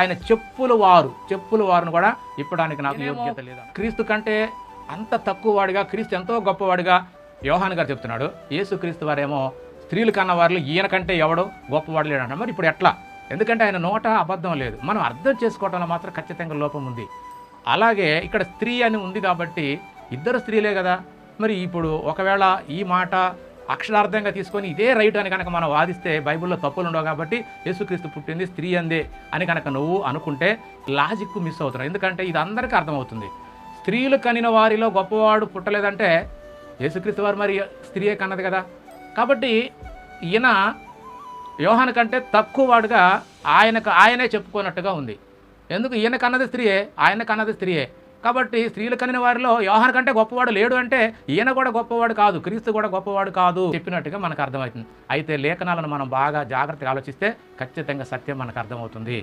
ఆయన చెప్పుల వారును కూడా ఇప్పడానికి నాకు యోగ్యత లేదా. క్రీస్తు కంటే అంత తక్కువ వాడిగా, క్రీస్తు ఎంతో గొప్పవాడిగా యోహాను గారు చెప్తున్నాడు. యేసుక్రీస్తు వారేమో స్త్రీలు కన్నవారిలో ఈయన కంటే ఎవడో గొప్పవాడు లేడు అంటారు. మరి ఇప్పుడు ఎట్లా? ఎందుకంటే ఆయన నోట అబద్ధం లేదు. మనం అర్థం చేసుకోవడంలో మాత్రం ఖచ్చితంగా లోపం ఉంది. అలాగే ఇక్కడ స్త్రీ అని ఉంది కాబట్టి ఇద్దరు స్త్రీలే కదా. మరి ఇప్పుడు ఒకవేళ ఈ మాట అక్షరార్థంగా తీసుకొని ఇదే రైట్ అని కనుక మనం వాదిస్తే బైబిల్లో తప్పులు ఉండవు. కాబట్టి యేసుక్రీస్తు పుట్టింది స్త్రీ అందే అని కనుక నువ్వు అనుకుంటే లాజిక్ మిస్ అవుతున్నావు. ఎందుకంటే ఇది అందరికీ అర్థమవుతుంది. స్త్రీలు కనిన వారిలో గొప్పవాడు పుట్టలేదంటే యేసుక్రీస్తు వారు మరి స్త్రీయే కన్నది కదా. కాబట్టి ఈయన యోహాను కంటే తక్కువ వాడుగా ఆయనే చెప్పుకున్నట్టుగా ఉంది. ఎందుకు? ఈయన కన్నది స్త్రీయే, ఆయన కన్నది స్త్రీయే. కాబట్టి స్త్రీలు కనిన వారిలో యోహాను కంటే గొప్పవాడు లేడు అంటే ఈయన కూడా గొప్పవాడు కాదు, క్రీస్తు కూడా గొప్పవాడు కాదు చెప్పినట్టుగా మనకు అర్థమవుతుంది. అయితే లేఖనాలను మనం బాగా జాగ్రత్తగా ఆలోచిస్తే ఖచ్చితంగా సత్యం మనకు అర్థమవుతుంది.